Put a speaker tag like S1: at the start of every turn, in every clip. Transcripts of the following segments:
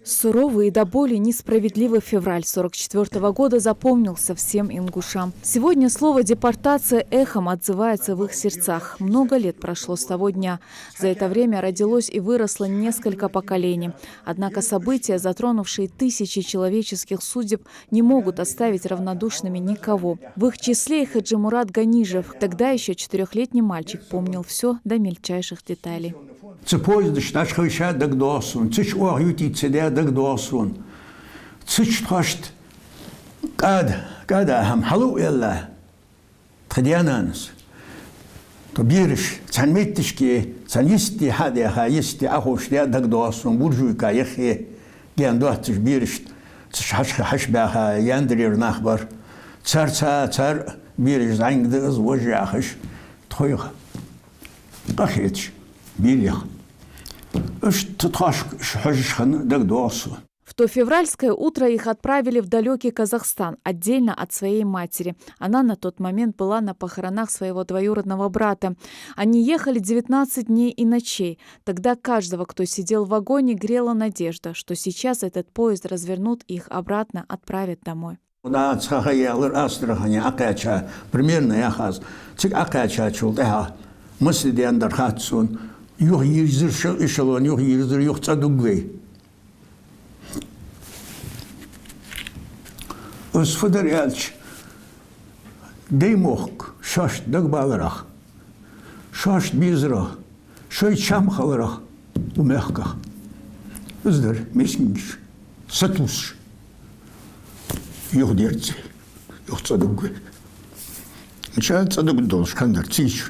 S1: Суровый и до боли несправедливый февраль 1944 года запомнился всем ингушам. Сегодня слово «депортация» эхом отзывается в их сердцах. Много лет прошло с того дня. За это время родилось и выросло несколько поколений. Однако события, затронувшие тысячи человеческих судеб, не могут оставить равнодушными никого. В их числе и Хаджимурат Ганижев. Тогда еще 4-летний мальчик помнил все до мельчайших деталей.
S2: То бириш, цан меттишки, цан исти хадяха, исти ахушля дагдоасун, буржуйка яхе, гендуатиш бириш, хашбаха, яндрир нахбар, цар бириш, зангдыз, вожяхаш, тхойха, кахетш, бирих. Уж тутхаш хажишхан дагдоасун.
S1: В то февральское утро их отправили в далекий Казахстан, отдельно от своей матери. Она на тот момент была на похоронах своего двоюродного брата. Они ехали 19 дней и ночей. Тогда каждого, кто сидел в вагоне, грела надежда, что сейчас этот поезд развернут и их обратно отправят домой.
S2: Примерно я хаз. Цик акача чулдеха. Мысли диандар хатсун. Юх езир эшелон, юх езир, юх цадугвей. Усфадар ялч, деймох, шашт дагбаларах, шашт бизрах, шой чамхаларах, умехках. Уздар, мескинш, сатус, юхдерци, юхцадугвей. Начал цадугдолш, кандар, цич.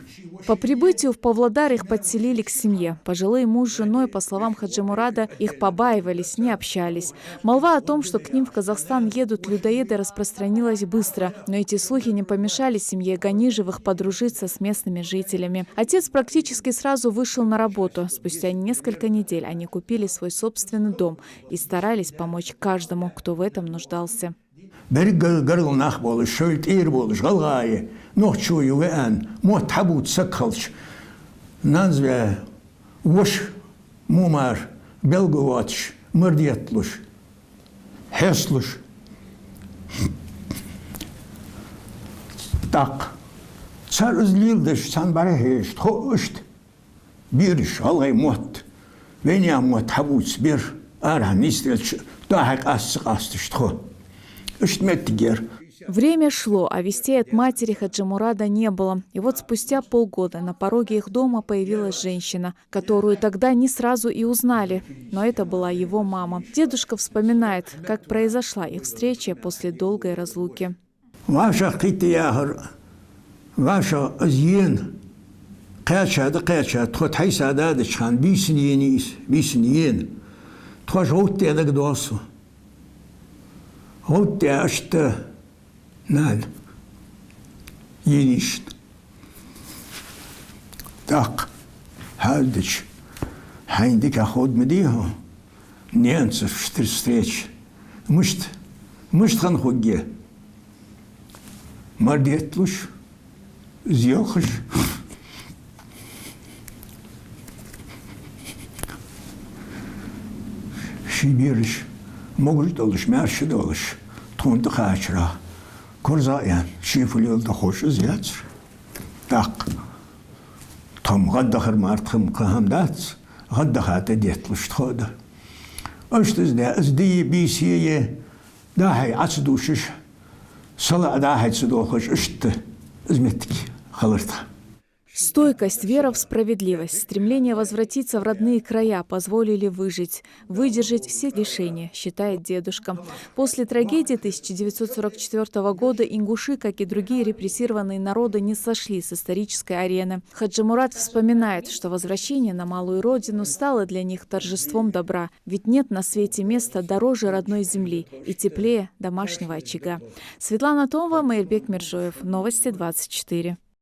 S1: По прибытию в Павлодар их подселили к семье. Пожилые муж с женой, по словам Хаджимурада, их побаивались, не общались. Молва о том, что к ним в Казахстан едут людоеды, распространилась быстро. Но эти слухи не помешали семье Ганижевых подружиться с местными жителями. Отец практически сразу вышел на работу. Спустя несколько недель они купили свой собственный дом и старались помочь каждому, кто в этом нуждался.
S2: Ночью вен, мот хабут сакхалч, назве вош мумар белговатш, мордетлуш, хеслуш. Так, цар излилдыш, сан барахеш, тхошт, бирш, алгай мот, веня мот хабут бир, архан истрелч, тахак ассык тхо, иштметтигер.
S1: Время шло, а вестей от матери Хаджимурада не было. И вот спустя полгода на пороге их дома появилась женщина, которую тогда не сразу и узнали. Но это была его мама. Дедушка вспоминает, как произошла их встреча после долгой разлуки.
S2: Ваша хитияхар, ваша азьен, кача, тхот хайсададычхан, бисиньен, тхош гоутте дагдуасу. Гоутте ашта, надо. Еништ. Так. Хальдыч. Хайндик охот медихо. Ненцев встреч. Мышт ханхуге. Мардетлуш. Зьохаш. Шибириш. Могут долыш, мярши долыш. Тунда хачра. Курзаян, шифулил да хош зяц. Так. Том гаддахар мартхам кахамдац, гаддахата детлуш тхода. Аштыз да азди бисие дахай ацдушиш. Сала дахай цдохаш ишт зметки халарта.
S1: Стойкость, вера в справедливость, стремление возвратиться в родные края позволили выжить, выдержать все лишения, считает дедушка. После трагедии 1944 года ингуши, как и другие репрессированные народы, не сошли с исторической арены. Хаджимурат вспоминает, что возвращение на малую родину стало для них торжеством добра, ведь нет на свете места дороже родной земли и теплее домашнего очага. Светлана Томова, Мейрбек Мержоев. Новости 24.